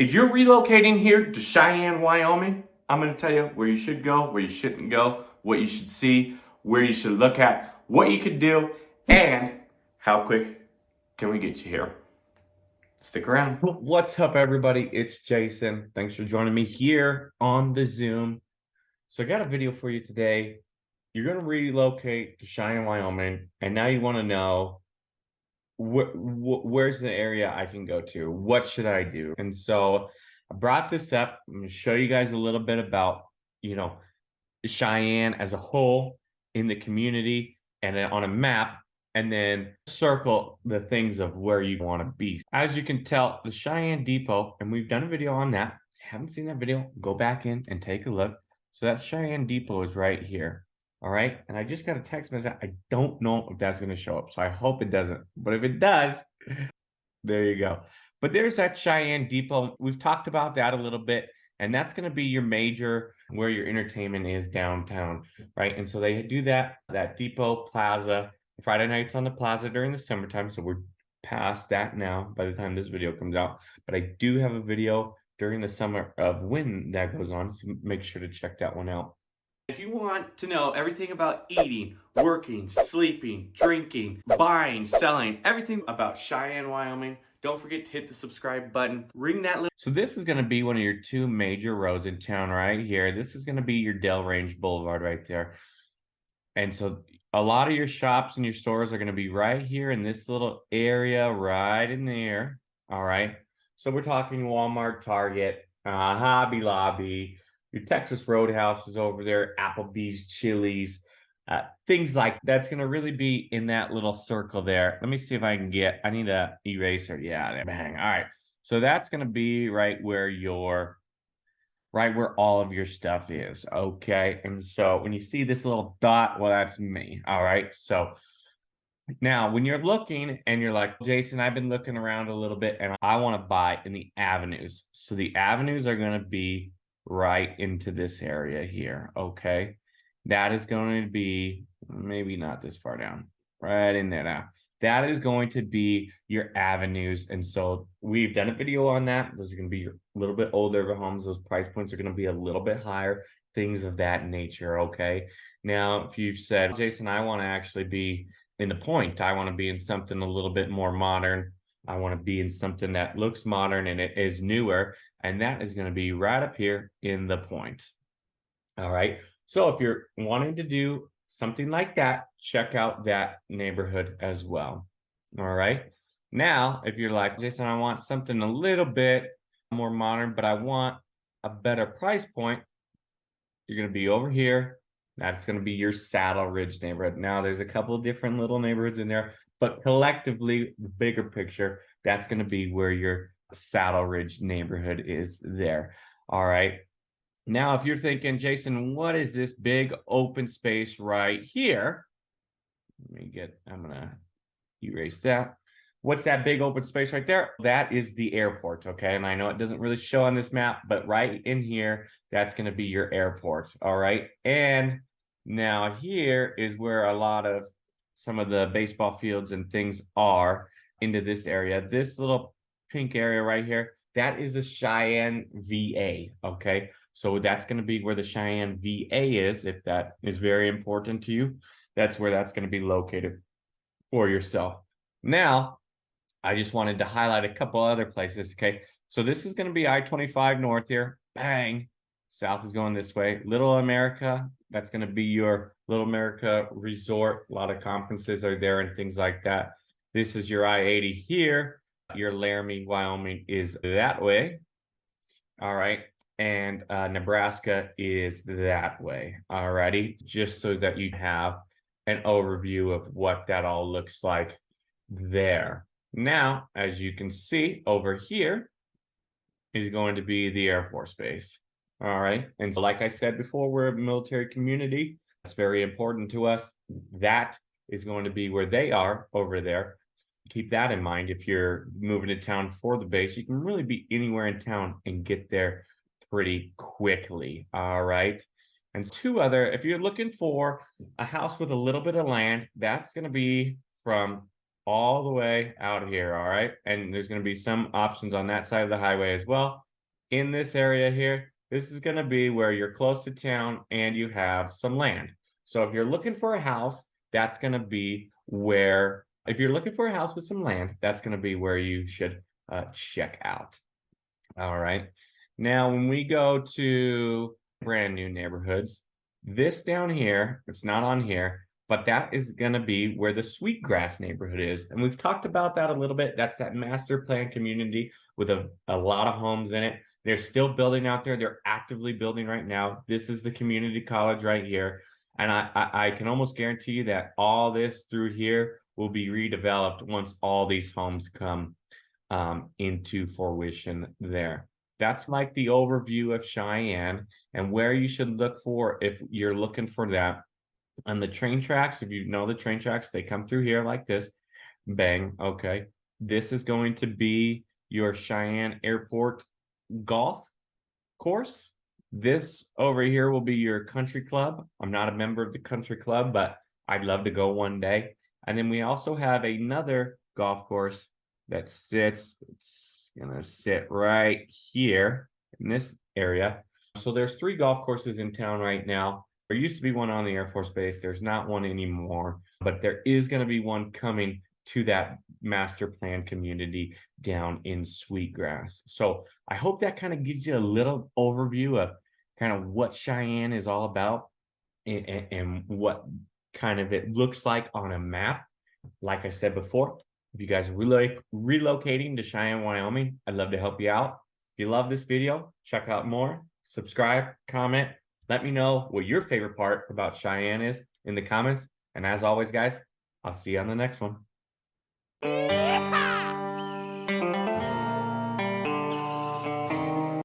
If you're relocating here to Cheyenne, Wyoming, I'm going to tell you where you should go, where you shouldn't go, what you should see, where you should look at, what you could do, and how quick can we get you here. Stick around. What's up, everybody? It's Jason. Thanks for joining me here on the Zoom. So I got a video for you today. You're going to relocate to Cheyenne, Wyoming, and now you want to know where's the area I can go to? What should I do? And so I brought this up. I'm going to show you guys a little bit about, Cheyenne as a whole in the community and then on a map, and then circle the things of where you want to be. As you can tell, the Cheyenne Depot, and we've done a video on that. If you haven't seen that video, go back in and take a look. So that Cheyenne Depot is right here. All right. And I just got a text message. I don't know if that's going to show up. So I hope it doesn't. But if it does, there you go. But there's that Cheyenne Depot. We've talked about that a little bit. And that's going to be your major, where your entertainment is downtown, right? And so they do that Depot Plaza. Friday nights on the plaza during the summertime. So we're past that now by the time this video comes out. But I do have a video during the summer of when that goes on. So make sure to check that one out. If you want to know everything about eating, working, sleeping, drinking, buying, selling, everything about Cheyenne, Wyoming, don't forget to hit the subscribe button. Ring that little. So this is going to be one of your two major roads in town right here. This is going to be your Dell Range Boulevard right there. And so a lot of your shops and your stores are going to be right here in this little area right in there. All right. So we're talking Walmart, Target, Hobby Lobby, your Texas Roadhouse is over there, Applebee's, Chili's, things like that's going to really be in that little circle there. Let me see if I can I need a eraser. Yeah, bang. All right. So that's going to be right where all of your stuff is. Okay. And so when you see this little dot, well, that's me. All right. So now when you're looking and you're like, Jason, I've been looking around a little bit and I want to buy in the avenues. So the avenues are going to be right into this area here. Okay. That is going to be maybe not this far down, right in there now. That is going to be your avenues. And so we've done a video on that. Those are going to be a little bit older homes. Those price points are going to be a little bit higher, things of that nature. Okay. Now, if you've said, Jason, I want to actually be in the point, I want to be in something a little bit more modern. I want to be in something that looks modern and it is newer. And that is going to be right up here in the point. All right. So if you're wanting to do something like that, check out that neighborhood as well. All right. Now, if you're like, Jason, I want something a little bit more modern, but I want a better price point, you're going to be over here. That's going to be your Saddle Ridge neighborhood. Now, there's a couple of different little neighborhoods in there, but collectively, the bigger picture, that's going to be where your Saddle Ridge neighborhood is there. All right. Now, if you're thinking, Jason, what is this big open space right here? I'm going to erase that. What's that big open space right there? That is the airport, okay? And I know it doesn't really show on this map, but right in here, that's going to be your airport, all right? And now here is where a lot of some of the baseball fields and things are into this area. This little pink area right here, that is the Cheyenne VA, okay? So that's going to be where the Cheyenne VA is, if that is very important to you. That's where that's going to be located for yourself. Now, I just wanted to highlight a couple other places, okay? So this is going to be I-25 north here. Bang. South is going this way. Little America, that's going to be your Little America resort. A lot of conferences are there and things like that. This is your I-80 here. Your Laramie, Wyoming is that way. All right. And Nebraska is that way. All righty. Just so that you have an overview of what that all looks like there. Now, as you can see over here is going to be the Air Force Base. All right. And so like I said before, we're a military community. That's very important to us. That is going to be where they are over there. Keep that in mind. If you're moving to town for the base, you can really be anywhere in town and get there pretty quickly. All right. And if you're looking for a house with a little bit of land, that's going to be from all the way out here. All right. And there's going to be some options on that side of the highway as well. in this area here, this is going to be where you're close to town and you have some land. So if you're looking for a house, that's going to be where, if you're looking for a house with some land, that's going to be where you should check out. All right. Now, when we go to brand new neighborhoods, this down here, it's not on here, but that is going to be where the Sweetgrass neighborhood is. And we've talked about that a little bit. That's that master plan community with a lot of homes in it. They're still building out there. They're actively building right now. This is the community college right here. And I can almost guarantee you that all this through here will be redeveloped once all these homes come into fruition there. That's like the overview of Cheyenne and where you should look for if you're looking for that. On the train tracks, if you know the train tracks, they come through here like this. Bang. Okay. This is going to be your Cheyenne Airport golf course. This over here will be your country club. I'm not a member of the country club, but I'd love to go one day. And then we also have another golf course that sits, it's gonna sit right here in this area. So there's 3 golf courses in town right now. There used to be one on the Air Force Base. There's not one anymore, but there is going to be one coming to that master plan community down in Sweetgrass. So I hope that kind of gives you a little overview of kind of what Cheyenne is all about and what kind of it looks like on a map. Like I said before, if you guys are relocating to Cheyenne, Wyoming, I'd love to help you out. If you love this video, check out more, subscribe, comment. Let me know what your favorite part about Cheyenne is in the comments. And as always, guys, I'll see you on the next one.